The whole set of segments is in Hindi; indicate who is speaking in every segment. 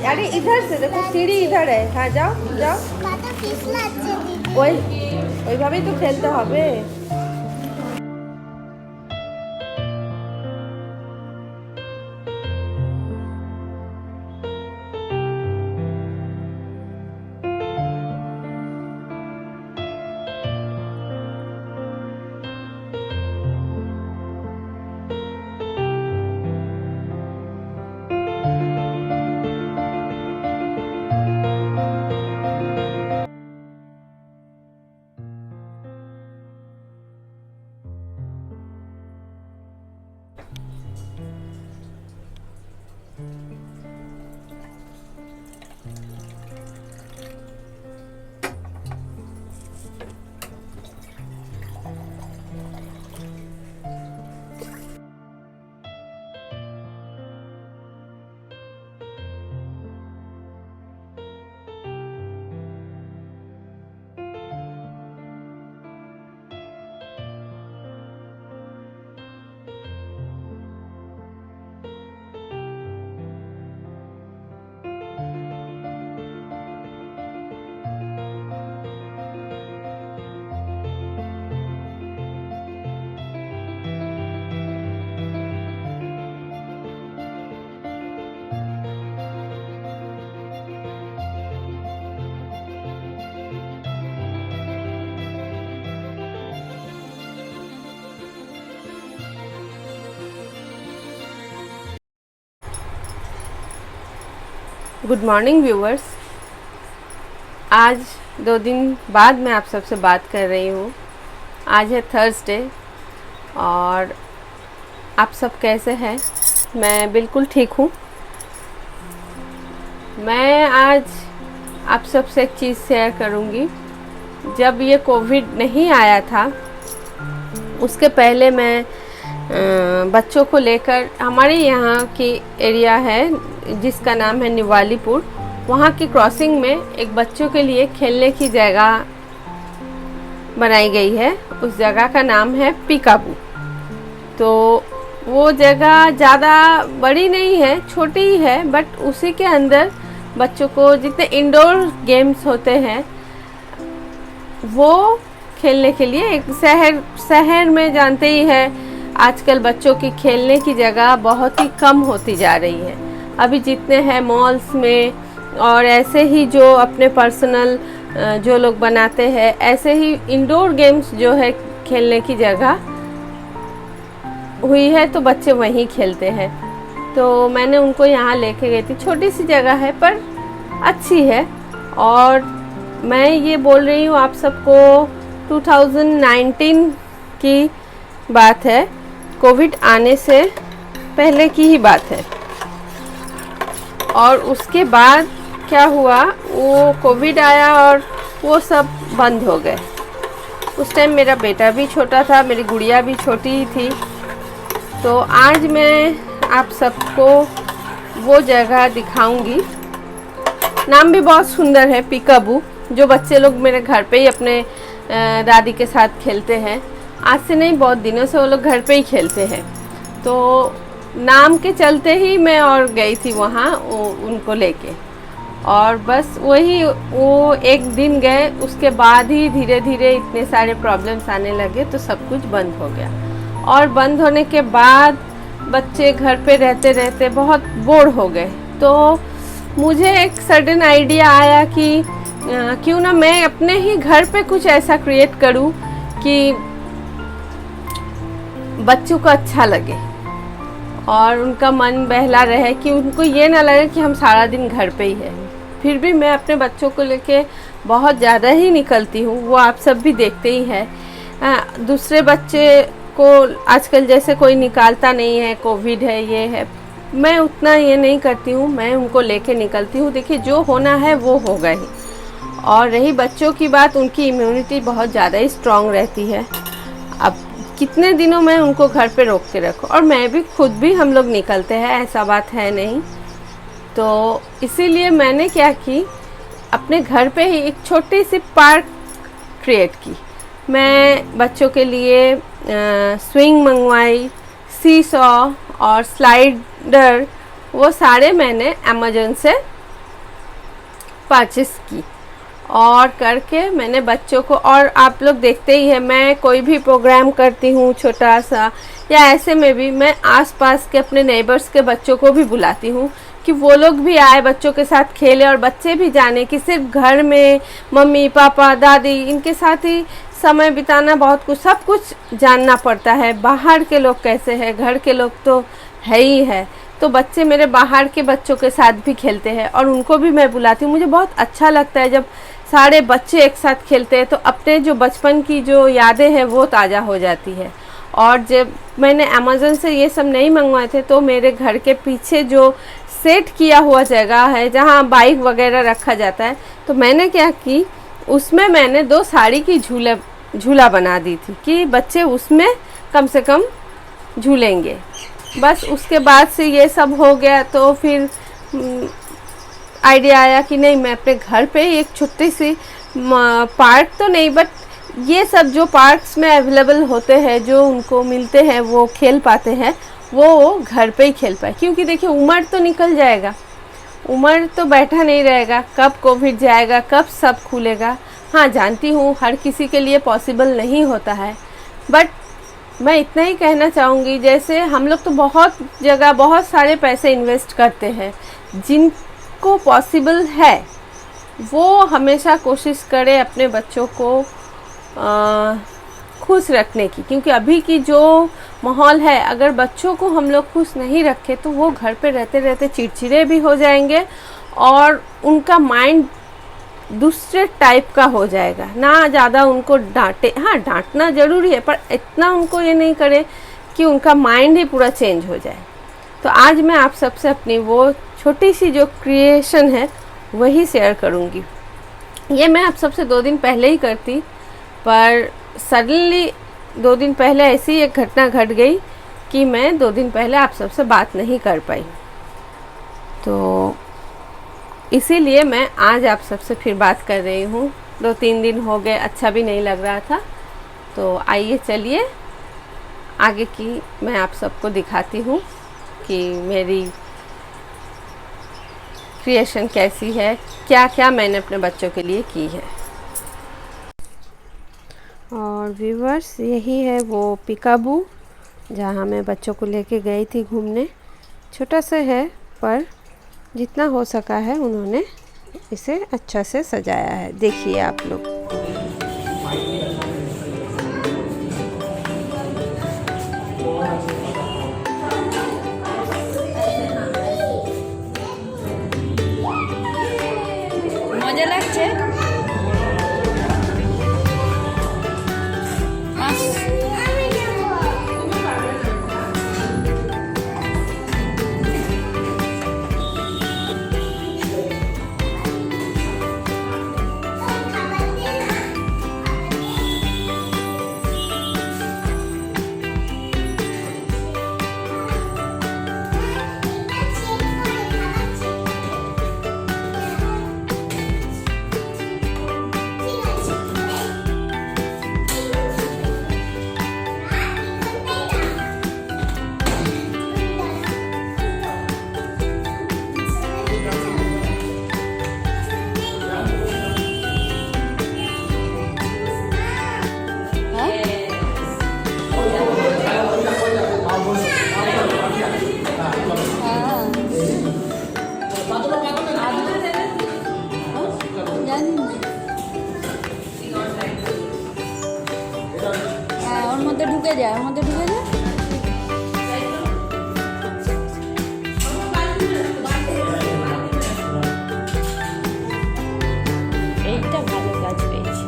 Speaker 1: अरे इधर से देखो, सीढ़ी इधर है। हाँ जाओ जाओ, ওই ওইভাবেই তো খেলতে হবে। Good morning viewers. आज 2 दिन बाद मैं आप सबसे बात कर रही हूँ। आज है थर्सडे और आप सब कैसे हैं? मैं बिल्कुल ठीक हूँ। मैं आज आप सबसे एक चीज़ शेयर करूँगी। जब ये कोविड नहीं आया था उसके पहले मैं बच्चों को लेकर, हमारे यहाँ की एरिया है जिसका नाम है निवालीपुर, वहाँ की क्रॉसिंग में एक बच्चों के लिए खेलने की जगह बनाई गई है। उस जगह का नाम है पीकाबू। तो वो जगह ज़्यादा बड़ी नहीं है, छोटी ही है, बट उसी के अंदर बच्चों को जितने इंडोर गेम्स होते हैं वो खेलने के लिए, एक शहर में जानते ही है आजकल बच्चों की खेलने की जगह बहुत ही कम होती जा रही है। अभी जितने हैं मॉल्स में और ऐसे ही जो अपने पर्सनल जो लोग बनाते हैं, ऐसे ही इंडोर गेम्स जो है खेलने की जगह हुई है तो बच्चे वहीं खेलते हैं। तो मैंने उनको यहाँ लेके गई थी। छोटी सी जगह है पर अच्छी है। और मैं ये बोल रही हूँ आप सबको, 2019 की बात है, कोविड आने से पहले की ही बात है। और उसके बाद क्या हुआ, वो कोविड आया और वो सब बंद हो गए। उस टाइम मेरा बेटा भी छोटा था, मेरी गुड़िया भी छोटी ही थी। तो आज मैं आप सबको वो जगह दिखाऊंगी। नाम भी बहुत सुंदर है, पीकाबू, जो बच्चे लोग मेरे घर पे ही अपने दादी के साथ खेलते हैं। आज से नहीं, बहुत दिनों से वो लोग घर पे ही खेलते हैं। तो नाम के चलते ही मैं और गई थी वहाँ उनको लेके। और बस वो एक दिन गए, उसके बाद ही धीरे धीरे इतने सारे प्रॉब्लम्स आने लगे तो सब कुछ बंद हो गया। और बंद होने के बाद बच्चे घर पे रहते रहते बहुत बोर हो गए। तो मुझे एक सडन आइडिया आया कि क्यों ना मैं अपने ही घर पे कुछ ऐसा क्रिएट करूं कि बच्चों को अच्छा लगे और उनका मन बहला रहे, कि उनको ये ना लगे कि हम सारा दिन घर पे ही हैं। फिर भी मैं अपने बच्चों को लेके बहुत ज़्यादा ही निकलती हूँ, वो आप सब भी देखते ही हैं। दूसरे बच्चे को आजकल जैसे कोई निकालता नहीं है, कोविड है, ये है, मैं उतना ये नहीं करती हूँ, मैं उनको लेके निकलती हूँ। देखिए, जो होना है वो होगा ही। और रही बच्चों की बात, उनकी इम्यूनिटी बहुत ज़्यादा ही स्ट्रांग रहती है। अब कितने दिनों में उनको घर पे रोक के रखो, और मैं भी खुद भी, हम लोग निकलते हैं, ऐसा बात है नहीं। तो इसीलिए मैंने क्या की, अपने घर पे ही एक छोटी सी पार्क क्रिएट की। मैं बच्चों के लिए स्विंग मंगवाई, सी सॉ और स्लाइडर, वो सारे मैंने अमेज़न से परचेस की, और करके मैंने बच्चों को, और आप लोग देखते ही हैं मैं कोई भी प्रोग्राम करती हूँ छोटा सा, या ऐसे में भी मैं आसपास के अपने नेबर्स के बच्चों को भी बुलाती हूँ कि वो लोग भी आए, बच्चों के साथ खेले, और बच्चे भी जाने कि सिर्फ घर में मम्मी पापा दादी इनके साथ ही समय बिताना बहुत कुछ, सब कुछ जानना पड़ता है। बाहर के लोग कैसे हैं, घर के लोग तो है ही है, तो बच्चे मेरे बाहर के बच्चों के साथ भी खेलते हैं और उनको भी मैं बुलाती हूँ। मुझे बहुत अच्छा लगता है जब सारे बच्चे एक साथ खेलते हैं, तो अपने जो बचपन की जो यादें हैं वो ताज़ा हो जाती है। और जब मैंने अमेज़न से ये सब नहीं मंगवाए थे, तो मेरे घर के पीछे जो सेट किया हुआ जगह है जहाँ बाइक वगैरह रखा जाता है, तो मैंने क्या की, उसमें मैंने 2 साड़ी की झूला बना दी थी कि बच्चे उसमें कम से कम झूलेंगे। बस उसके बाद से ये सब हो गया, तो फिर आइडिया आया कि नहीं, मैं अपने घर पे एक छोटी सी पार्क तो नहीं, बट ये सब जो पार्क्स में अवेलेबल होते हैं, जो उनको मिलते हैं, वो खेल पाते हैं, वो घर पे ही खेल पाए। क्योंकि देखिए उम्र तो निकल जाएगा, उम्र तो बैठा नहीं रहेगा, कब कोविड जाएगा, कब सब खुलेगा। हाँ, जानती हूँ हर किसी के लिए पॉसिबल नहीं होता है, बट मैं इतना ही कहना चाहूँगी, जैसे हम लोग तो बहुत जगह बहुत सारे पैसे इन्वेस्ट करते हैं, जिनको पॉसिबल है वो हमेशा कोशिश करें अपने बच्चों को खुश रखने की। क्योंकि अभी की जो माहौल है, अगर बच्चों को हम लोग खुश नहीं रखें तो वो घर पे रहते रहते चिड़चिड़े भी हो जाएंगे और उनका माइंड दूसरे टाइप का हो जाएगा। ना ज़्यादा उनको डांटे, हाँ डांटना ज़रूरी है, पर इतना उनको ये नहीं करे कि उनका माइंड ही पूरा चेंज हो जाए। तो आज मैं आप सबसे अपनी वो छोटी सी जो क्रिएशन है वही शेयर करूँगी। ये मैं आप सबसे 2 दिन पहले ही करती, पर सडनली 2 दिन पहले ऐसी एक घटना घट गई कि मैं 2 दिन पहले आप सबसे बात नहीं कर पाई। तो इसीलिए मैं आज आप सबसे फिर बात कर रही हूँ। 2-3 दिन हो गए, अच्छा भी नहीं लग रहा था। तो आइए चलिए आगे की मैं आप सबको दिखाती हूँ कि मेरी क्रिएशन कैसी है, क्या क्या मैंने अपने बच्चों के लिए की है। और व्यूवर्स, यही है वो पिकाबू जहाँ मैं बच्चों को लेके गई थी घूमने। छोटा सा है, पर जितना हो सका है उन्होंने इसे अच्छा से सजाया है। देखिए आप लोग।
Speaker 2: मजा লাগছে। ওর মধ্যে ঢুকে যায়, ওর মধ্যে ঢুকে যায়। এইটা ভালো কাজ পেয়েছি।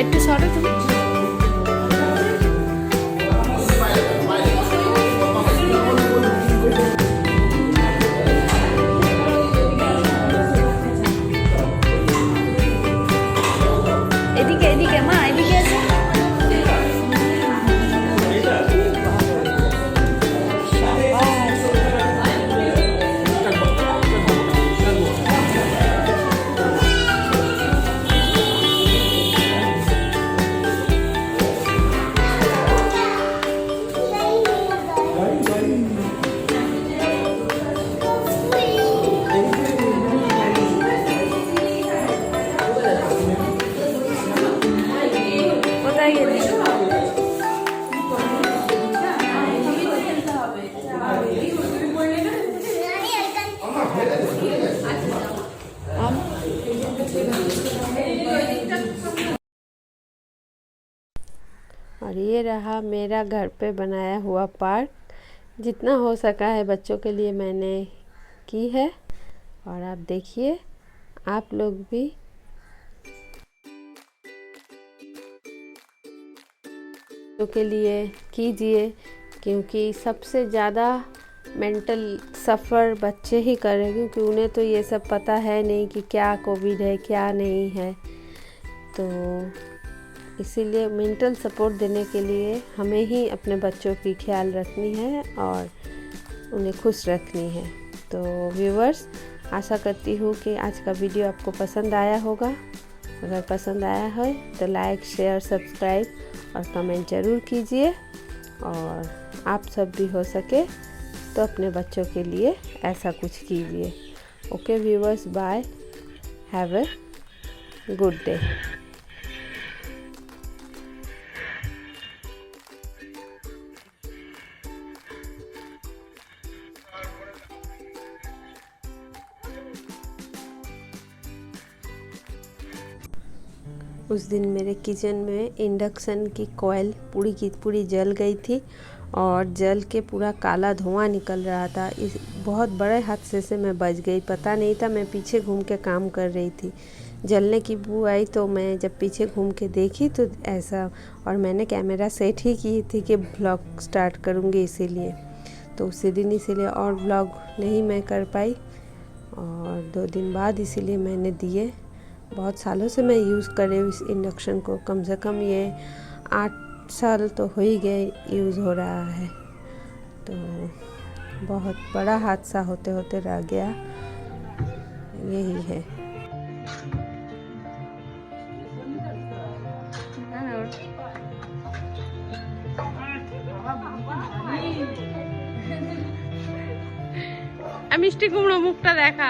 Speaker 2: একটু সরো তুমি। এদিকে এদিকে মা, এদিকে আছে। কোথায় গেলি?
Speaker 1: और ये रहा मेरा घर पे बनाया हुआ पार्क। जितना हो सका है बच्चों के लिए मैंने की है, और आप देखिए आप लोग भी बच्चों के लिए कीजिए, क्योंकि सबसे ज़्यादा मेंटल सफ़र बच्चे ही करें, क्योंकि उन्हें तो ये सब पता है नहीं कि क्या कोविड है क्या नहीं है। तो इसीलिए मेंटल सपोर्ट देने के लिए हमें ही अपने बच्चों की ख्याल रखनी है और उन्हें खुश रखनी है। तो व्यूअर्स, आशा करती हूँ कि आज का वीडियो आपको पसंद आया होगा। अगर पसंद आया है तो लाइक, शेयर, सब्सक्राइब और कमेंट ज़रूर कीजिए। और आप सब भी हो सके तो अपने बच्चों के लिए ऐसा कुछ कीजिए। Okay viewers, bye, have a good day. उस दिन मेरे किचन में इंडक्शन की कॉइल पूरी की पूरी जल गई थी और जल के पूरा काला धुआं निकल रहा था। इस बहुत बड़े हादसे से मैं बच गई, पता नहीं था। मैं पीछे घूम के काम कर रही थी, जलने की बू आई तो मैं जब पीछे घूम के देखी तो ऐसा, और मैंने कैमरा सेट ही की थी कि ब्लॉग स्टार्ट करूँगी इसीलिए, तो उसी दिन इसीलिए और ब्लॉग नहीं मैं कर पाई और 2 दिन बाद इसीलिए मैंने दिए। बहुत सालों से मैं यूज़ कर रही हूँ इस इंडक्शन को, कम से कम ये 8 साल तो हो ही गए यूज़ हो रहा है। तो बहुत बड़ा हादसा होते होते रह गया, यही है। মিষ্টি কুমড়ো মুখটা দেখা।